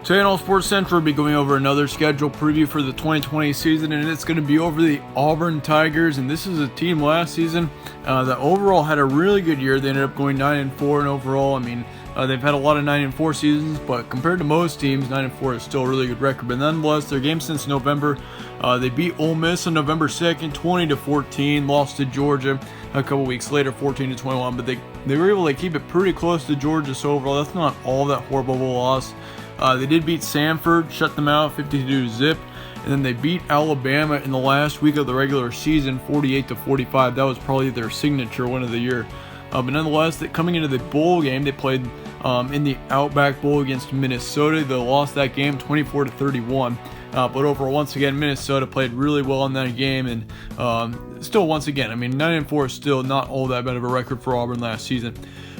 Today on All Sports Central, we'll be going over another schedule preview for the 2020 season, and it's going to be over the Auburn Tigers. And this is a team last season that overall had a really good year. They ended up going 9-4 in overall. I mean, they've had a lot of 9-4 seasons, but compared to most teams, 9-4 is still a really good record. But nonetheless, their game since November, they beat Ole Miss on November 2nd, 20-14. Lost to Georgia a couple weeks later, 14-21. But they were able to keep it pretty close to Georgia. So overall, that's not all that horrible of a loss. They did beat Samford, shut them out 52-zip, and then they beat Alabama in the last week of the regular season, 48-45. That was probably their signature win of the year. But nonetheless, coming into the bowl game, they played in the Outback Bowl against Minnesota. They lost that game 24-31. But overall, once again, Minnesota played really well in that game, and still, once again, I mean, 9-4 is still not all that bad of a record for Auburn last season.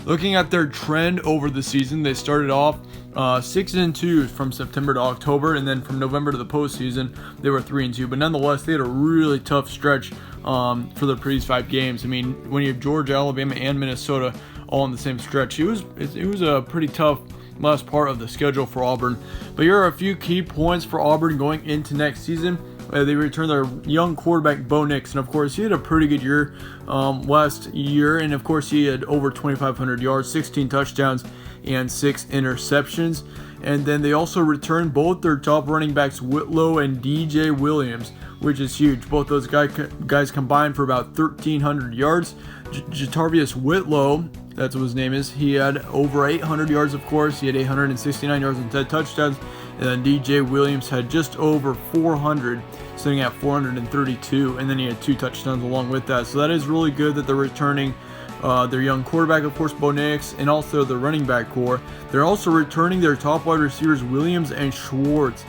Looking at their trend over the season, they started off 6-2 from September to October, and then from November to the postseason, they were 3-2. But nonetheless, they had a really tough stretch for the previous 5 games. I mean, when you have Georgia, Alabama, and Minnesota all in the same stretch, it was a pretty tough last part of the schedule for Auburn. But here are a few key points for Auburn going into next season. They returned their young quarterback, Bo Nix, and of course he had a pretty good year last year, and of course he had over 2,500 yards, 16 touchdowns, and 6 interceptions. And then they also returned both their top running backs, Whitlow and DJ Williams, which is huge. Both those guys combined for about 1,300 yards. Jatarvius Whitlow, that's what his name is, he had over 800 yards, of course. He had 869 yards and 10 touchdowns. And then DJ Williams had just over 400, sitting at 432. And then he had 2 touchdowns along with that. So that is really good that they're returning their young quarterback, of course, Bo Nix, and also the running back core. They're also returning their top wide receivers, Williams and Schwartz.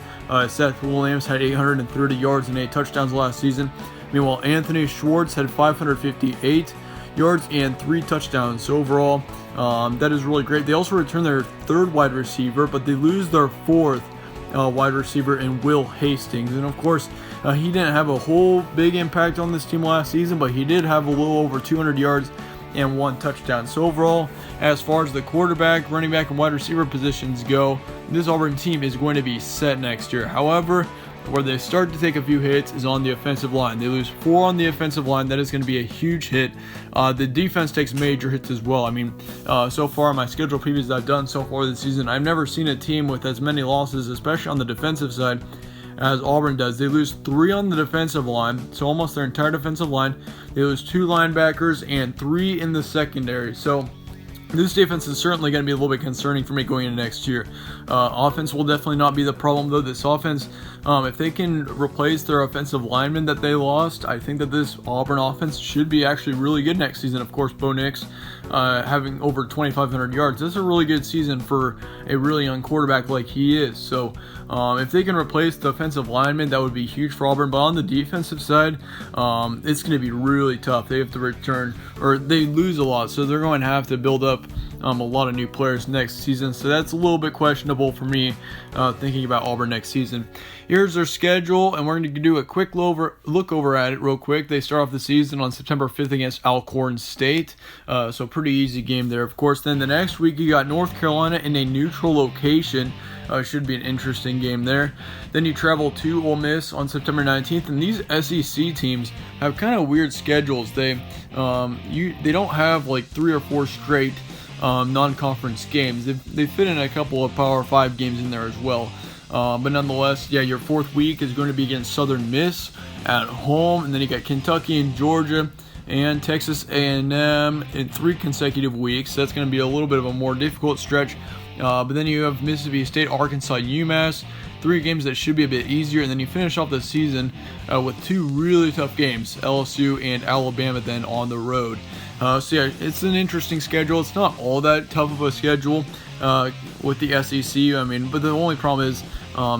Seth Williams had 830 yards and 8 touchdowns last season. Meanwhile, Anthony Schwartz had 558 yards and 3 touchdowns. So overall, that is really great. They also return their 3rd wide receiver, but they lose their 4th wide receiver in Will Hastings. And of course, he didn't have a whole big impact on this team last season, but he did have a little over 200 yards and 1 touchdown. So overall, as far as the quarterback, running back, and wide receiver positions go, this Auburn team is going to be set next year. However, where they start to take a few hits is on the offensive line. They lose 4 on the offensive line. That is going to be a huge hit. The defense takes major hits as well. I mean, so far, my schedule previews that I've done so far this season, I've never seen a team with as many losses, especially on the defensive side, as Auburn does. They lose 3 on the defensive line, so almost their entire defensive line. They lose 2 linebackers and 3 in the secondary. So this defense is certainly going to be a little bit concerning for me going into next year. Offense will definitely not be the problem, though. This offense, if they can replace their offensive linemen that they lost, I think that this Auburn offense should be actually really good next season. Of course, Bo Nix having over 2,500 yards. This is a really good season for a really young quarterback like he is. So if they can replace the offensive linemen, that would be huge for Auburn. But on the defensive side, it's going to be really tough. They have to return, or they lose a lot, so they're going to have to build up a lot of new players next season. So that's a little bit questionable for me thinking about Auburn next season. Here's their schedule, and we're going to do a quick look over at it real quick. They start off the season on September 5th against Alcorn State. So pretty easy game there, of course. Then the next week you got North Carolina in a neutral location. Should be an interesting game there. Then you travel to Ole Miss on September 19th, and these SEC teams have kind of weird schedules. They don't have like 3 or 4 straight non-conference games. They fit in a couple of Power 5 games in there as well. But nonetheless, yeah, your 4th week is going to be against Southern Miss at home, and then you got Kentucky and Georgia and Texas A&M in 3 consecutive weeks. That's going to be a little bit of a more difficult stretch. But then you have Mississippi State, Arkansas, UMass, 3 games that should be a bit easier. And then you finish off the season with 2 really tough games, LSU and Alabama, then on the road. So yeah, it's an interesting schedule. It's not all that tough of a schedule with the SEC. I mean, but the only problem is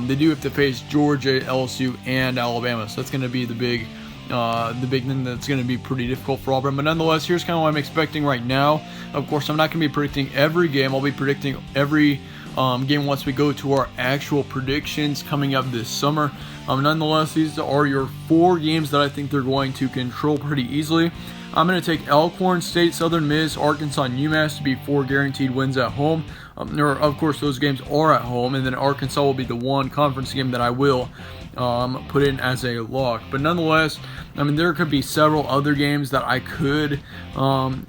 they do have to face Georgia, LSU, and Alabama. So that's going to be the big thing that's going to be pretty difficult for Auburn. But nonetheless, here's kind of what I'm expecting right now. Of course, I'm not going to be predicting every game. I'll be predicting every game once we go to our actual predictions coming up this summer. Nonetheless, these are your 4 games that I think they're going to control pretty easily. I'm going to take Elkhorn State, Southern Miss, Arkansas, and UMass to be 4 guaranteed wins at home. Of course, those games are at home, and then Arkansas will be the one conference game that I will put in as a lock. But nonetheless, I mean, there could be several other games that I could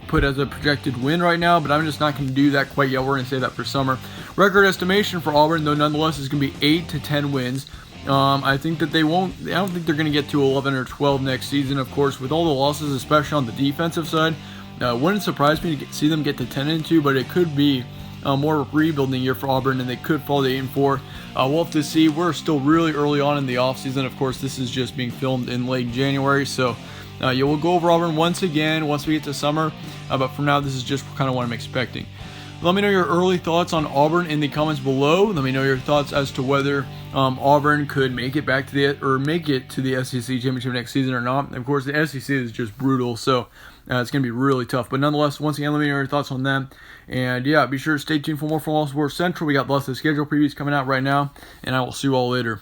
put as a projected win right now, but I'm just not going to do that quite yet. We're going to say that for summer. Record estimation for Auburn, though, nonetheless, is going to be 8 to 10 wins. I think that I don't think they're going to get to 11 or 12 next season, of course, with all the losses, especially on the defensive side. Wouldn't surprise me to see them get to 10 and 2, but it could be more rebuilding year for Auburn, and they could fall to 8 and 4. We'll have to see. We're still really early on in the offseason. Of course, this is just being filmed in late January, so we'll go over Auburn once again once we get to summer. But for now, this is just kind of what I'm expecting. Let me know your early thoughts on Auburn in the comments below. Let me know your thoughts as to whether Auburn could make it back to the SEC championship next season or not. Of course, the SEC is just brutal, so it's going to be really tough. But nonetheless, once again, let me know your thoughts on them. And yeah, be sure to stay tuned for more from All Sports Central. We got lots of schedule previews coming out right now, and I will see you all later.